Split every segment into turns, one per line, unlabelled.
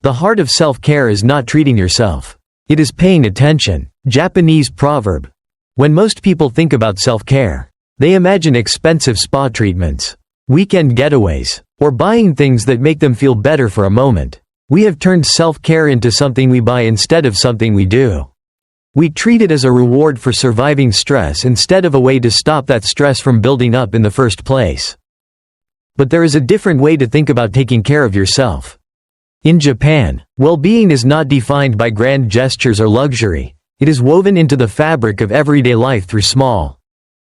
The heart of self-care is not treating yourself. It is paying attention. Japanese proverb. When most people think about self-care, they imagine expensive spa treatments, weekend getaways, or buying things that make them feel better for a moment. We have turned self-care into something we buy instead of something we do. We treat it as a reward for surviving stress instead of a way to stop that stress from building up in the first place. But there is a different way to think about taking care of yourself. In Japan, well-being is not defined by grand gestures or luxury. It is woven into the fabric of everyday life through small,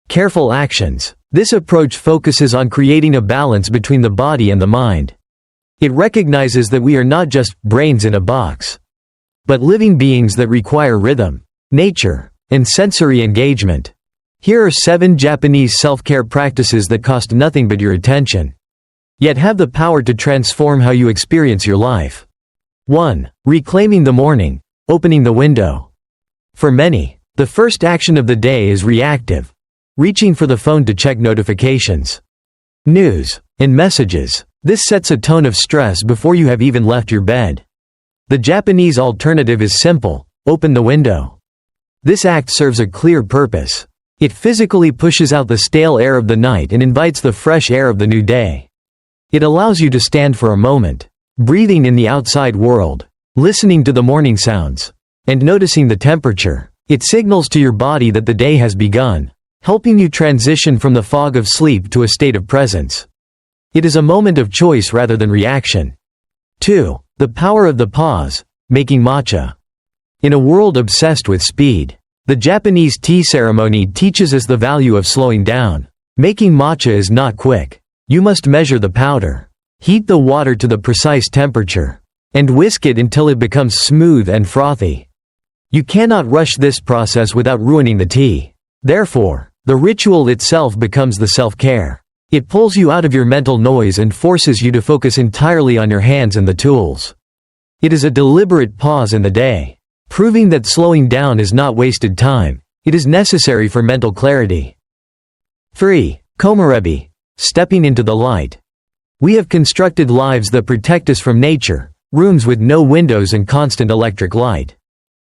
careful actions. This approach focuses on creating a balance between the body and the mind. It recognizes that we are not just brains in a box, but living beings that require rhythm, nature, and sensory engagement. Here are 7 Japanese self-care practices that cost nothing but your attention, yet have the power to transform how you experience your life. 1. Reclaiming the morning. Opening the window. For many, the first action of the day is reactive, reaching for the phone to check notifications, news, and messages. This sets a tone of stress before you have even left your bed. The Japanese alternative is simple: open the window. This act serves a clear purpose. It physically pushes out the stale air of the night and invites the fresh air of the new day. It allows you to stand for a moment, breathing in the outside world, listening to the morning sounds, and noticing the temperature. It signals to your body that the day has begun, helping you transition from the fog of sleep to a state of presence. It is a moment of choice rather than reaction. 2. The power of the pause. Making matcha. In a world obsessed with speed, the Japanese tea ceremony teaches us the value of slowing down. Making matcha is not quick. You must measure the powder, heat the water to the precise temperature, and whisk it until it becomes smooth and frothy. You cannot rush this process without ruining the tea. Therefore, the ritual itself becomes the self-care. It pulls you out of your mental noise and forces you to focus entirely on your hands and the tools. It is a deliberate pause in the day, proving that slowing down is not wasted time. It is necessary for mental clarity. 3. Komorebi. Stepping into the light. We have constructed lives that protect us from nature, rooms with no windows and constant electric light.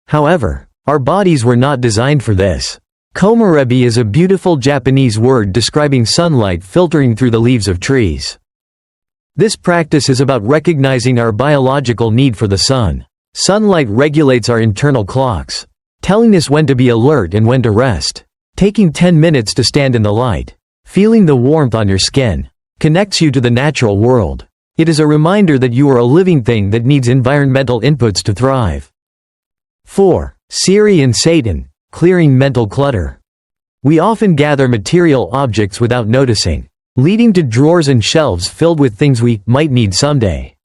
However, our bodies were not designed for this. Komorebi is a beautiful Japanese word describing sunlight filtering through the leaves of trees. This practice is about recognizing our biological need for the sun. Sunlight regulates our internal clocks, telling us when to be alert and when to rest. Taking 10 minutes to stand in the light, feeling the warmth on your skin, connects you to the natural world. It is a reminder that you are a living thing that needs environmental inputs to thrive. 4. Siri and Satan. Clearing mental clutter. We often gather material objects without noticing, leading to drawers and shelves filled with things we might need someday.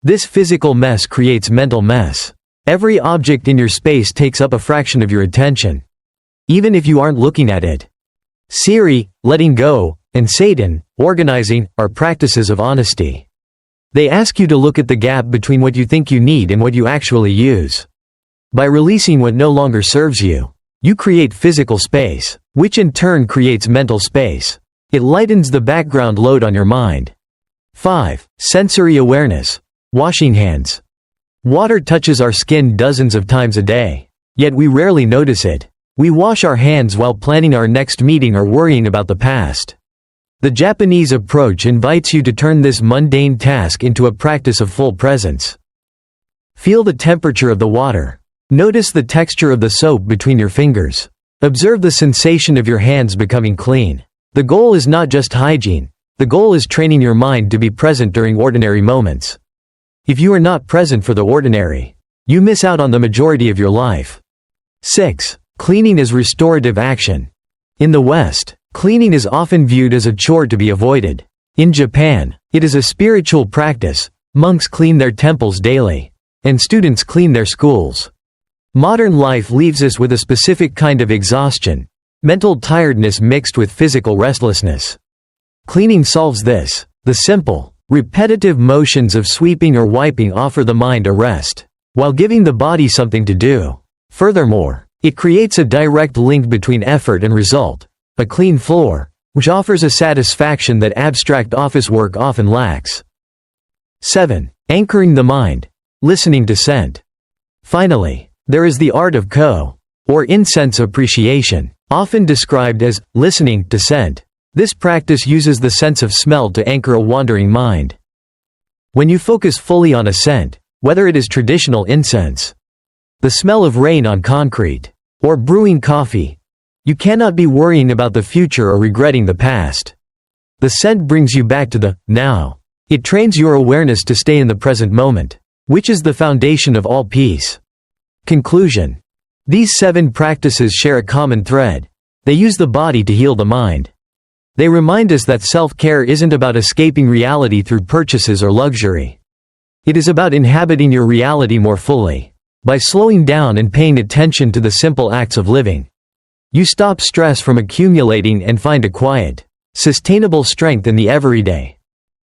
This physical mess creates mental mess. Every object in your space takes up a fraction of your attention, even if you aren't looking at it. Siri, letting go, and Satan, organizing, are practices of honesty. They ask you to look at the gap between what you think you need and what you actually use. By releasing what no longer serves you, you create physical space, which in turn creates mental space. It lightens the background load on your mind. 5. Sensory awareness. Washing hands. Water touches our skin dozens of times a day, yet we rarely notice it. We wash our hands while planning our next meeting or worrying about the past. The Japanese approach invites you to turn this mundane task into a practice of full presence. Feel the temperature of the water. Notice the texture of the soap between your fingers. Observe the sensation of your hands becoming clean. The goal is not just hygiene. The goal is training your mind to be present during ordinary moments. If you are not present for the ordinary, you miss out on the majority of your life. 6. Cleaning is restorative action. In the West, cleaning is often viewed as a chore to be avoided. In Japan, it is a spiritual practice. Monks clean their temples daily, and students clean their schools. Modern life leaves us with a specific kind of exhaustion, mental tiredness mixed with physical restlessness. Cleaning solves this. The simple, repetitive motions of sweeping or wiping offer the mind a rest, while giving the body something to do. Furthermore, it creates a direct link between effort and result. A clean floor, which offers a satisfaction that abstract office work often lacks. 7. Anchoring the mind. listening to scent. Finally, there is the art of or incense appreciation, often described as listening to scent. This practice uses the sense of smell to anchor a wandering mind. When you focus fully on a scent, whether it is traditional incense, the smell of rain on concrete, or brewing coffee, you cannot be worrying about the future or regretting the past. The scent brings you back to the now. It trains your awareness to stay in the present moment, which is the foundation of all peace. Conclusion. These 7 practices share a common thread. They use the body to heal the mind. They remind us that self-care isn't about escaping reality through purchases or luxury. It is about inhabiting your reality more fully. By slowing down and paying attention to the simple acts of living, you stop stress from accumulating and find a quiet, sustainable strength in the everyday.